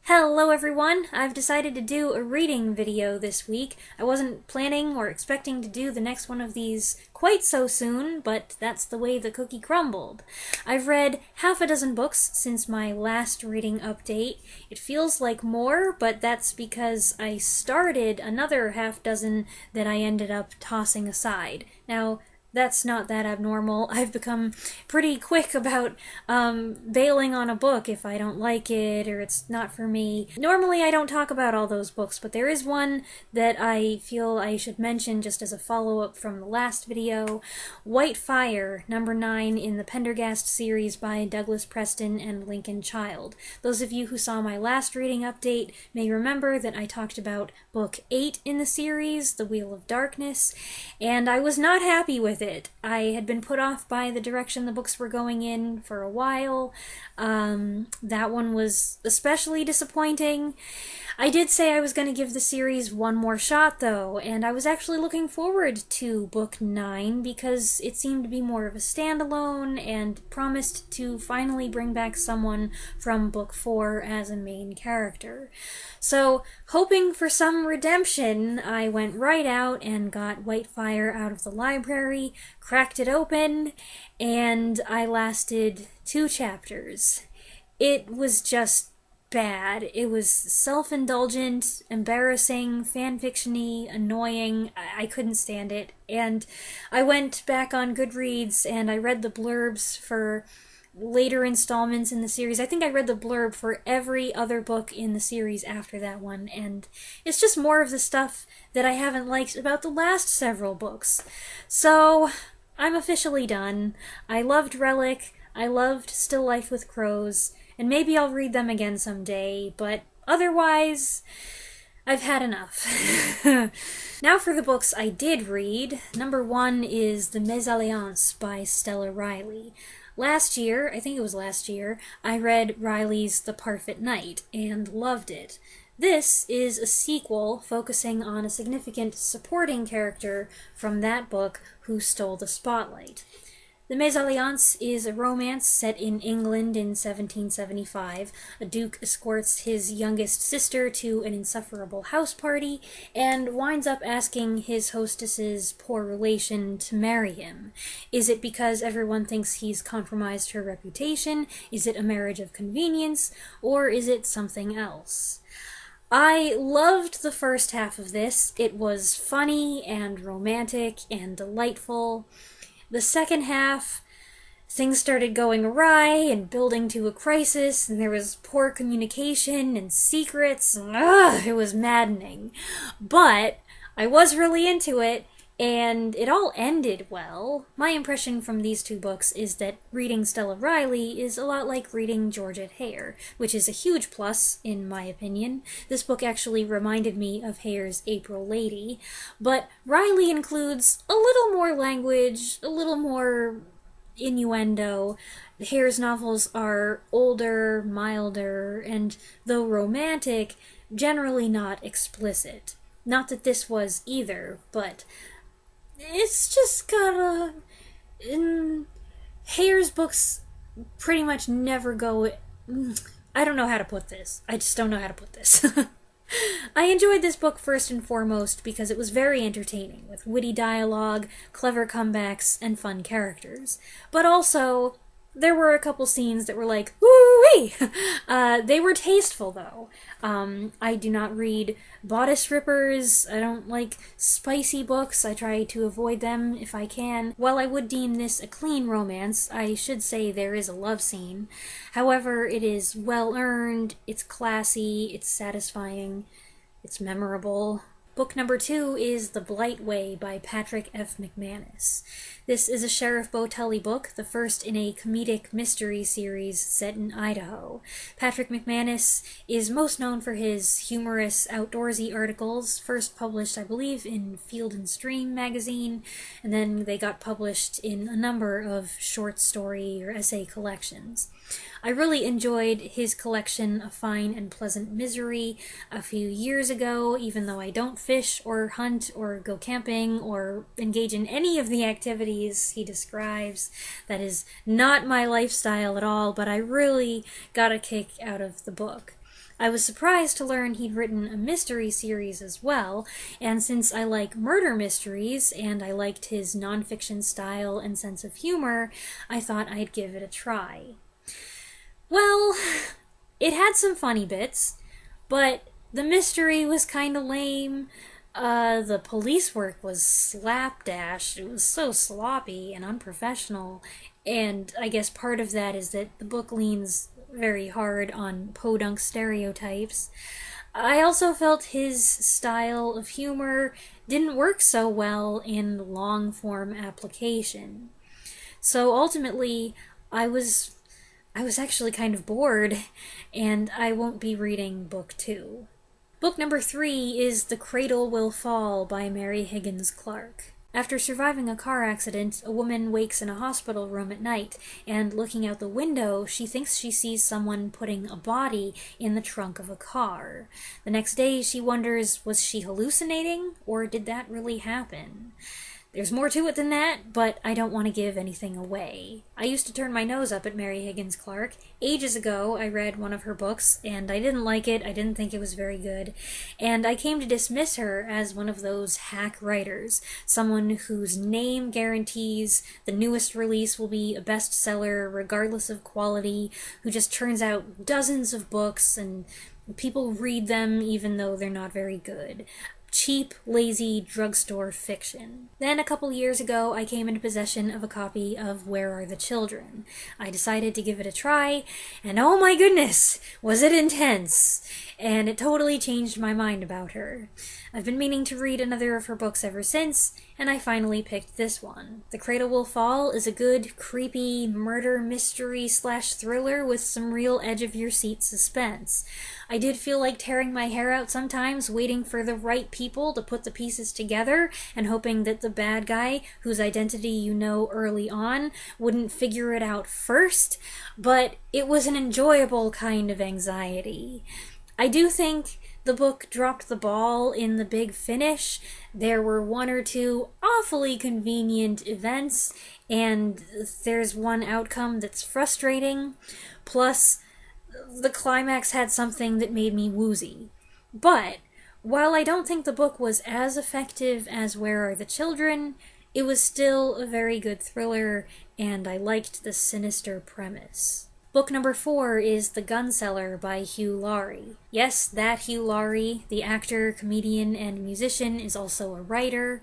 Hello everyone! I've decided to do a reading video this week. I wasn't planning or expecting to do the next one of these quite so soon, but that's the way the cookie crumbled. I've read half a dozen books since my last reading update. It feels like more, but that's because I started another half dozen that I ended up tossing aside. Now, that's not that abnormal. I've become pretty quick about bailing on a book if I don't like it or it's not for me. Normally I don't talk about all those books, but there is one that I feel I should mention just as a follow-up from the last video. White Fire, number 9 in the Pendergast series by Douglas Preston and Lincoln Child. Those of you who saw my last reading update may remember that I talked about book 8 in the series, The Wheel of Darkness, and I was not happy with it. I had been put off by the direction the books were going in for a while. That one was especially disappointing. I did say I was going to give the series one more shot, though, and I was actually looking forward to book 9 because it seemed to be more of a standalone and promised to finally bring back someone from book 4 as a main character. So, hoping for some redemption, I went right out and got White Fire out of the library, cracked it open, and I lasted 2 chapters. It was just bad. It was self-indulgent, embarrassing, fanfiction-y, annoying. I couldn't stand it. And I went back on Goodreads and I read the blurbs for later installments in the series. I think I read the blurb for every other book in the series after that one, and it's just more of the stuff that I haven't liked about the last several books. So, I'm officially done. I loved Relic, I loved Still Life with Crows, and maybe I'll read them again someday, but otherwise, I've had enough. Now for the books I did read. Number 1 is The Mésalliance by Stella Riley. Last year, I think it was last year, I read Riley's The Parfait Night and loved it. This is a sequel focusing on a significant supporting character from that book who stole the spotlight. The Mésalliance is a romance set in England in 1775. A duke escorts his youngest sister to an insufferable house party and winds up asking his hostess's poor relation to marry him. Is it because everyone thinks he's compromised her reputation? Is it a marriage of convenience? Or is it something else? I loved the first half of this. It was funny and romantic and delightful. The second half, things started going awry and building to a crisis, and there was poor communication and secrets, and it was maddening. But I was really into it, and it all ended well. My impression from these 2 books is that reading Stella Riley is a lot like reading Georgette Heyer, which is a huge plus, in my opinion. This book actually reminded me of Heyer's April Lady, but Riley includes a little more language, a little more innuendo. Heyer's novels are older, milder, and though romantic, generally not explicit. Not that this was either, but it's just got a... Heyer's books pretty much never go... I don't know how to put this. I just don't know how to put this. I enjoyed this book first and foremost because it was very entertaining, with witty dialogue, clever comebacks, and fun characters. But also, there were a couple scenes that were like, woo-wee! They were tasteful, though. I do not read bodice rippers. I don't like spicy books. I try to avoid them if I can. While I would deem this a clean romance, I should say there is a love scene. However, it is well-earned, it's classy, it's satisfying, it's memorable. Book number 2 is The Blight Way by Patrick F. McManus. This is a Sheriff Bo Tully book, the first in a comedic mystery series set in Idaho. Patrick McManus is most known for his humorous outdoorsy articles, first published, I believe, in Field and Stream magazine, and then they got published in a number of short story or essay collections. I really enjoyed his collection of Fine and Pleasant Misery a few years ago, even though I don't fish or hunt or go camping or engage in any of the activities he describes. That is not my lifestyle at all, but I really got a kick out of the book. I was surprised to learn he'd written a mystery series as well, and since I like murder mysteries, and I liked his nonfiction style and sense of humor, I thought I'd give it a try. Well, it had some funny bits, but the mystery was kinda lame. The police work was slapdash. It was so sloppy and unprofessional, and I guess part of that is that the book leans very hard on podunk stereotypes. I also felt his style of humor didn't work so well in long-form application. So ultimately, I was actually kind of bored, and I won't be reading book 2. Book number 3 is The Cradle Will Fall by Mary Higgins Clark. After surviving a car accident, a woman wakes in a hospital room at night, and looking out the window, she thinks she sees someone putting a body in the trunk of a car. The next day, she wonders, was she hallucinating, or did that really happen? There's more to it than that, but I don't want to give anything away. I used to turn my nose up at Mary Higgins Clark. Ages ago, I read one of her books, and I didn't like it, I didn't think it was very good, and I came to dismiss her as one of those hack writers, someone whose name guarantees the newest release will be a bestseller regardless of quality, who just turns out dozens of books, and people read them even though they're not very good. Cheap, lazy drugstore fiction. Then a couple years ago, I came into possession of a copy of Where Are the Children? I decided to give it a try, and oh my goodness, was it intense! And it totally changed my mind about her. I've been meaning to read another of her books ever since, and I finally picked this one. The Cradle Will Fall is a good, creepy murder mystery/thriller with some real edge-of-your-seat suspense. I did feel like tearing my hair out sometimes, waiting for the right people to put the pieces together, and hoping that the bad guy, whose identity you know early on, wouldn't figure it out first, but it was an enjoyable kind of anxiety. I do think the book dropped the ball in the big finish. There were one or two awfully convenient events, and there's one outcome that's frustrating. Plus, the climax had something that made me woozy. But, while I don't think the book was as effective as Where Are the Children, it was still a very good thriller, and I liked the sinister premise. Book number 4 is The Gunseller by Hugh Laurie. Yes, that Hugh Laurie, the actor, comedian, and musician, is also a writer.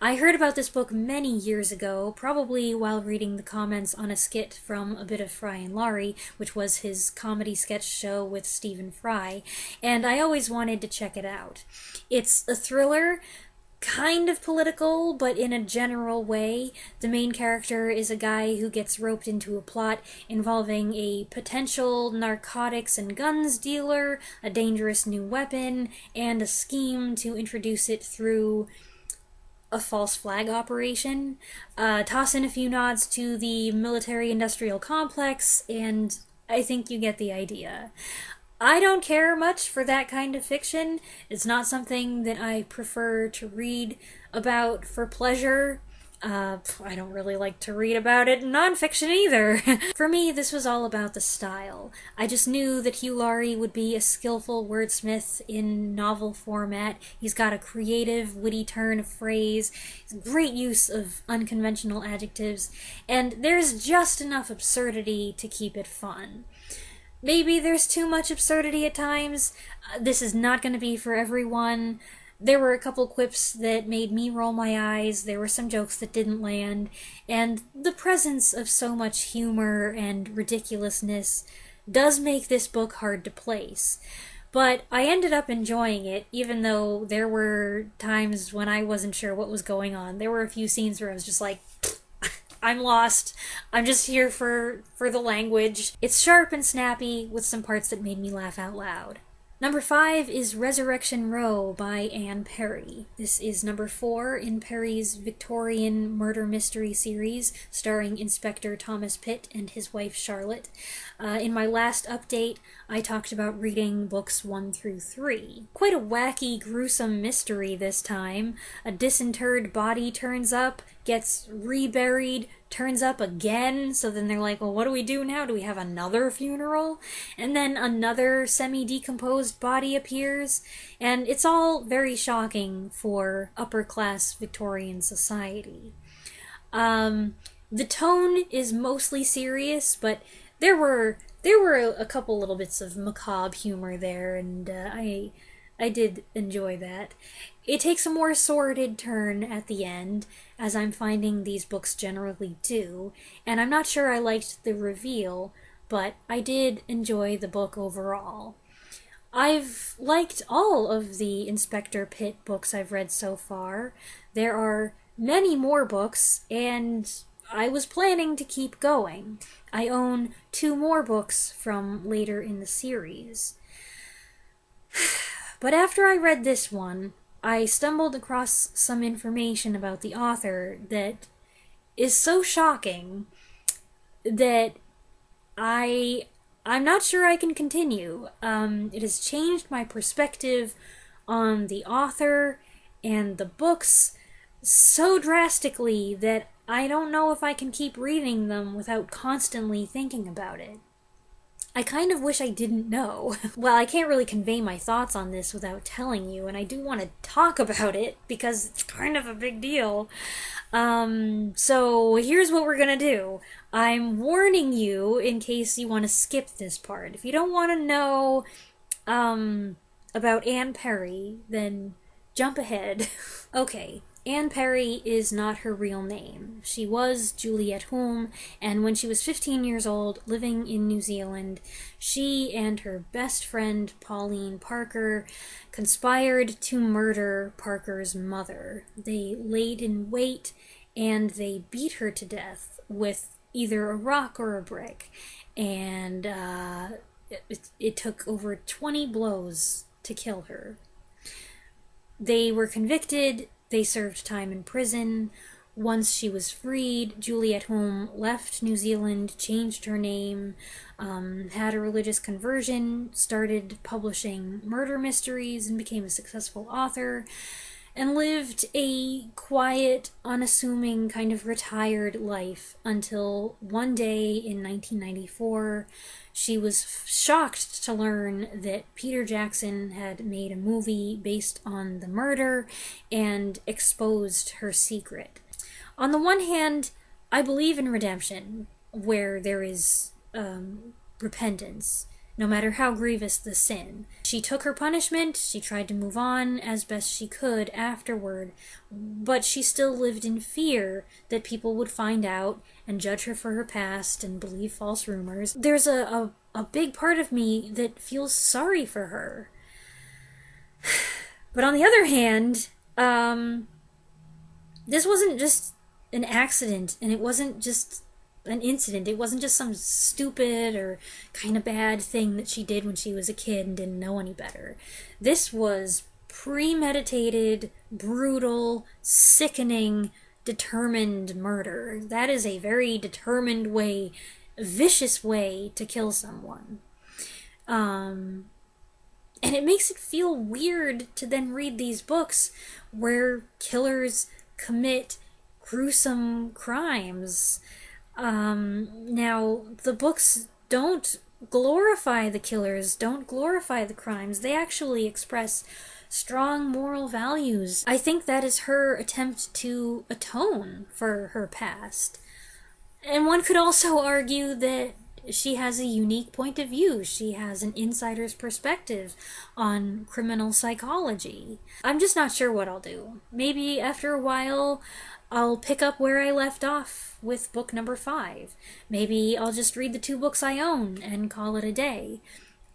I heard about this book many years ago, probably while reading the comments on a skit from A Bit of Fry and Laurie, which was his comedy sketch show with Stephen Fry, and I always wanted to check it out. It's a thriller, kind of political, but in a general way. The main character is a guy who gets roped into a plot involving a potential narcotics and guns dealer, a dangerous new weapon, and a scheme to introduce it through a false flag operation. Toss in a few nods to the military-industrial complex, and I think you get the idea. I don't care much for that kind of fiction. It's not something that I prefer to read about for pleasure. I don't really like to read about it in nonfiction either. For me, this was all about the style. I just knew that Hugh Laurie would be a skillful wordsmith in novel format. He's got a creative, witty turn of phrase, great use of unconventional adjectives, and there's just enough absurdity to keep it fun. Maybe there's too much absurdity at times. This is not going to be for everyone. There were a couple quips that made me roll my eyes, there were some jokes that didn't land, and the presence of so much humor and ridiculousness does make this book hard to place. But I ended up enjoying it, even though there were times when I wasn't sure what was going on. There were a few scenes where I was just like, I'm lost. I'm just here for the language. It's sharp and snappy, with some parts that made me laugh out loud. Number 5 is Resurrection Row by Anne Perry. This is number 4 in Perry's Victorian murder mystery series, starring Inspector Thomas Pitt and his wife Charlotte. In my last update, I talked about reading books 1 through 3. Quite a wacky, gruesome mystery this time. A disinterred body turns up, gets reburied, turns up again, so then they're like, well, what do we do now? Do we have another funeral? And then another semi-decomposed body appears, and it's all very shocking for upper-class Victorian society. The tone is mostly serious, but there were a couple little bits of macabre humor there, and I did enjoy that. It takes a more sordid turn at the end, as I'm finding these books generally do, and I'm not sure I liked the reveal, but I did enjoy the book overall. I've liked all of the Inspector Pitt books I've read so far. There are many more books, and I was planning to keep going. I own 2 more books from later in the series. But after I read this one, I stumbled across some information about the author that is so shocking that I'm not sure I can continue. It has changed my perspective on the author and the books so drastically that I don't know if I can keep reading them without constantly thinking about it. I kind of wish I didn't know. Well, I can't really convey my thoughts on this without telling you, and I do want to talk about it because it's kind of a big deal. So here's what we're gonna do. I'm warning you in case you want to skip this part. If you don't want to know about Anne Perry, then jump ahead. Okay. Anne Perry is not her real name. She was Juliet Hulme, and when she was 15 years old, living in New Zealand, she and her best friend, Pauline Parker, conspired to murder Parker's mother. They laid in wait, and they beat her to death with either a rock or a brick, and it took over 20 blows to kill her. They were convicted. They served time in prison. Once she was freed, Juliet Hulme left New Zealand, changed her name, had a religious conversion, started publishing murder mysteries, and became a successful author, and lived a quiet, unassuming, kind of retired life until one day in 1994, she was shocked to learn that Peter Jackson had made a movie based on the murder and exposed her secret. On the one hand, I believe in redemption, where there is repentance, no matter how grievous the sin. She took her punishment, she tried to move on as best she could afterward, but she still lived in fear that people would find out and judge her for her past and believe false rumors. There's a big part of me that feels sorry for her. But on the other hand, this wasn't just an accident, and it wasn't just an incident. It wasn't just some stupid or kind of bad thing that she did when she was a kid and didn't know any better. This was premeditated, brutal, sickening, determined murder. That is a very determined way, vicious way to kill someone. And it makes it feel weird to then read these books where killers commit gruesome crimes. Now, the books don't glorify the killers, don't glorify the crimes. They actually express strong moral values. I think that is her attempt to atone for her past. And one could also argue that she has a unique point of view. She has an insider's perspective on criminal psychology. I'm just not sure what I'll do. Maybe after a while, I'll pick up where I left off with book number 5. Maybe I'll just read the 2 books I own and call it a day.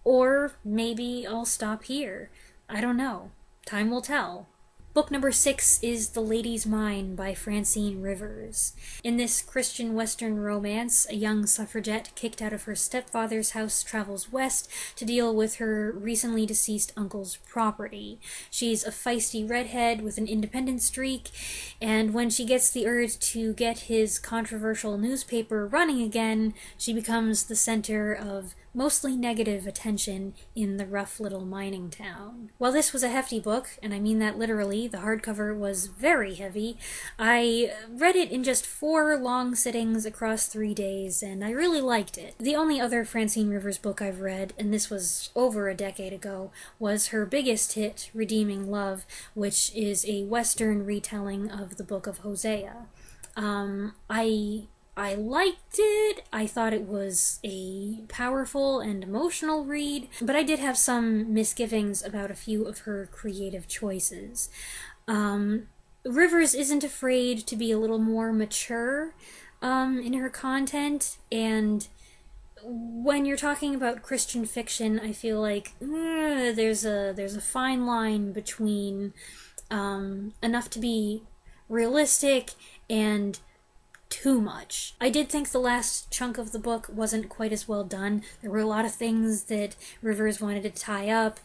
Or maybe I'll stop here. I don't know. Time will tell. Book number 6 is The Lady's Mine by Francine Rivers. In this Christian Western romance, a young suffragette kicked out of her stepfather's house travels west to deal with her recently deceased uncle's property. She's a feisty redhead with an independent streak, and when she gets the urge to get his controversial newspaper running again, she becomes the center of mostly negative attention in the rough little mining town. While this was a hefty book, and I mean that literally, the hardcover was very heavy, I read it in just 4 long sittings across 3 days, and I really liked it. The only other Francine Rivers book I've read, and this was over a decade ago, was her biggest hit, Redeeming Love, which is a Western retelling of the Book of Hosea. I liked it. I thought it was a powerful and emotional read, but I did have some misgivings about a few of her creative choices. Rivers isn't afraid to be a little more mature in her content, and when you're talking about Christian fiction, I feel like there's a fine line between enough to be realistic and too much. I did think the last chunk of the book wasn't quite as well done. There were a lot of things that Rivers wanted to tie up.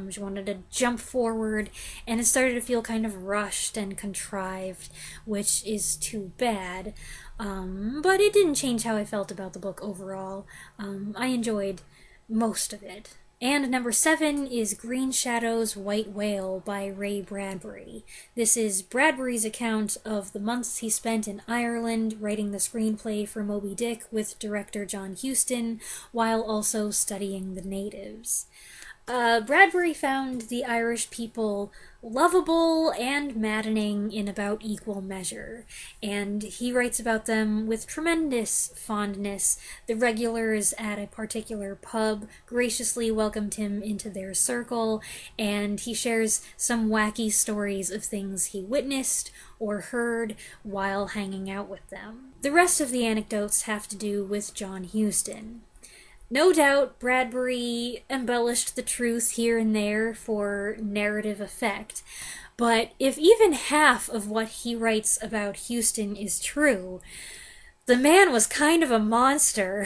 She wanted to jump forward, and it started to feel kind of rushed and contrived, which is too bad. But it didn't change how I felt about the book overall. I enjoyed most of it. And number 7 is Green Shadow's White Whale by Ray Bradbury. This is Bradbury's account of the months he spent in Ireland writing the screenplay for Moby Dick with director John Huston, while also studying the natives. Bradbury found the Irish people lovable and maddening in about equal measure, and he writes about them with tremendous fondness. The regulars at a particular pub graciously welcomed him into their circle, and he shares some wacky stories of things he witnessed or heard while hanging out with them. The rest of the anecdotes have to do with John Huston. No doubt Bradbury embellished the truth here and there for narrative effect, but if even half of what he writes about Huston is true, the man was kind of a monster.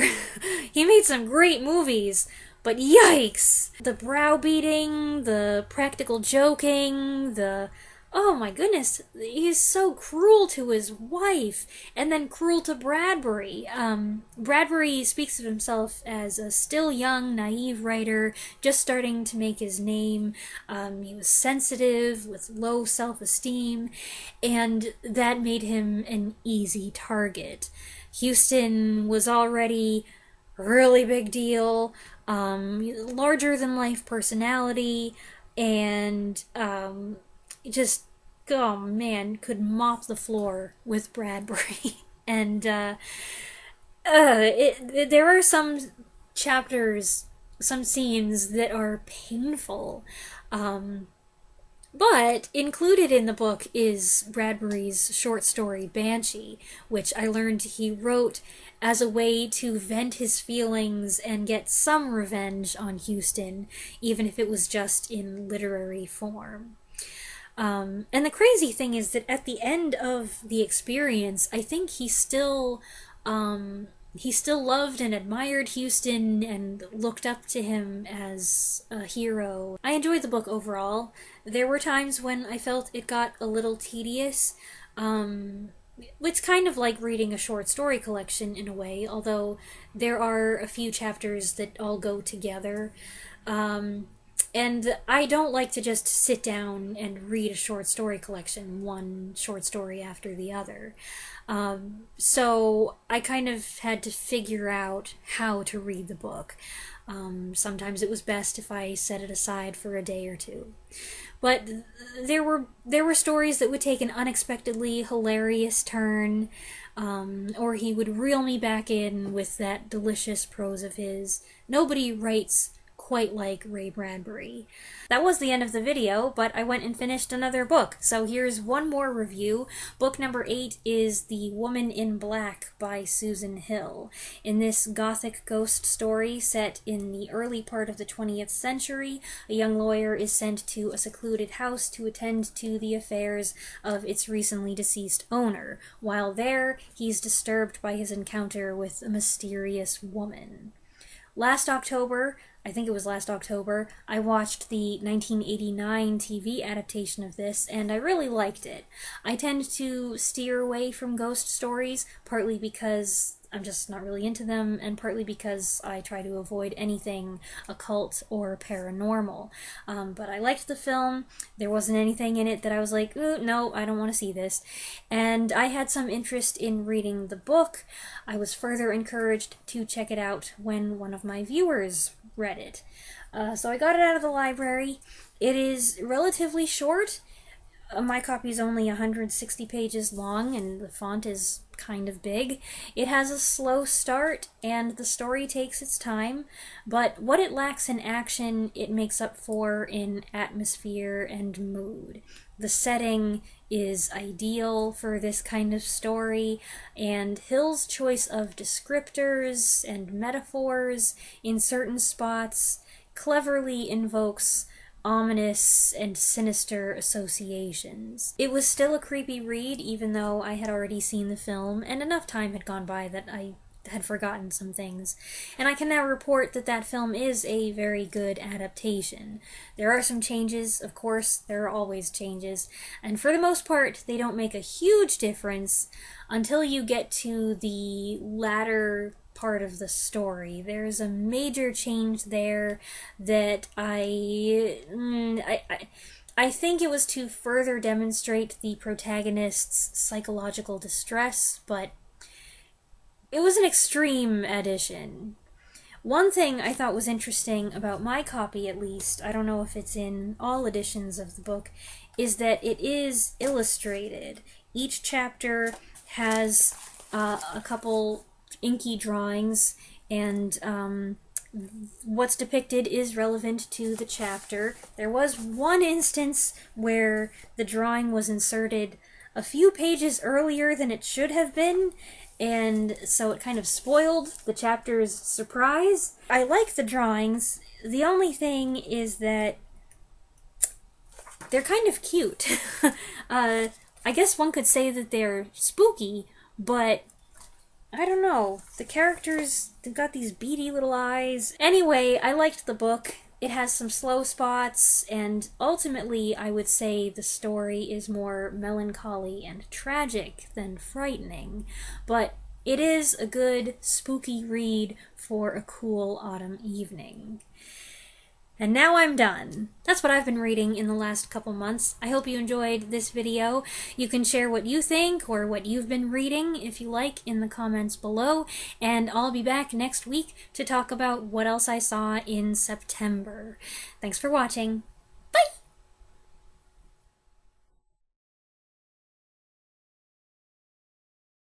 He made some great movies, but yikes! The browbeating, the practical joking, oh my goodness, he's so cruel to his wife, and then cruel to Bradbury. Bradbury speaks of himself as a still young, naive writer, just starting to make his name. He was sensitive, with low self-esteem, and that made him an easy target. Huston was already a really big deal, larger-than-life personality, and just, oh man, could mop the floor with Bradbury. And there are some chapters, some scenes that are painful. But included in the book is Bradbury's short story Banshee, which I learned he wrote as a way to vent his feelings and get some revenge on Huston, even if it was just in literary form. And the crazy thing is that at the end of the experience, I think he still loved and admired Huston and looked up to him as a hero. I enjoyed the book overall. There were times when I felt it got a little tedious. It's kind of like reading a short story collection in a way, although there are a few chapters that all go together. And I don't like to just sit down and read a short story collection, one short story after the other. So I kind of had to figure out how to read the book. Sometimes it was best if I set it aside for a day or two. But there were stories that would take an unexpectedly hilarious turn, or he would reel me back in with that delicious prose of his. Nobody writes quite like Ray Bradbury. That was the end of the video, but I went and finished another book, so here's one more review. Book number 8 is The Woman in Black by Susan Hill. In this gothic ghost story set in the early part of the 20th century, a young lawyer is sent to a secluded house to attend to the affairs of its recently deceased owner. While there, he's disturbed by his encounter with a mysterious woman. I think it was last October, I watched the 1989 TV adaptation of this, and I really liked it. I tend to steer away from ghost stories, partly because I'm just not really into them, and partly because I try to avoid anything occult or paranormal. But I liked the film. There wasn't anything in it that I was like, ooh, no, I don't want to see this. And I had some interest in reading the book. I was further encouraged to check it out when one of my viewers read it. So I got it out of the library. It is relatively short. My copy is only 160 pages long, and the font is kind of big. It has a slow start, and the story takes its time, but what it lacks in action, it makes up for in atmosphere and mood. The setting is ideal for this kind of story, and Hill's choice of descriptors and metaphors in certain spots cleverly invokes ominous and sinister associations. It was still a creepy read, even though I had already seen the film, and enough time had gone by that I had forgotten some things. And I can now report that that film is a very good adaptation. There are some changes, of course, there are always changes, and for the most part, they don't make a huge difference until you get to the latter part of the story. There's a major change there that I think it was to further demonstrate the protagonist's psychological distress, but it was an extreme addition. One thing I thought was interesting about my copy, at least, I don't know if it's in all editions of the book, is that it is illustrated. Each chapter has a couple inky drawings, and what's depicted is relevant to the chapter. There was one instance where the drawing was inserted a few pages earlier than it should have been, and so it kind of spoiled the chapter's surprise. I like the drawings. The only thing is that they're kind of cute. I guess one could say that they're spooky, but I don't know. The characters, they've got these beady little eyes. Anyway, I liked the book. It has some slow spots, and ultimately I would say the story is more melancholy and tragic than frightening. But it is a good, spooky read for a cool autumn evening. And now I'm done. That's what I've been reading in the last couple months. I hope you enjoyed this video. You can share what you think or what you've been reading, if you like, in the comments below. And I'll be back next week to talk about what else I saw in September. Thanks for watching.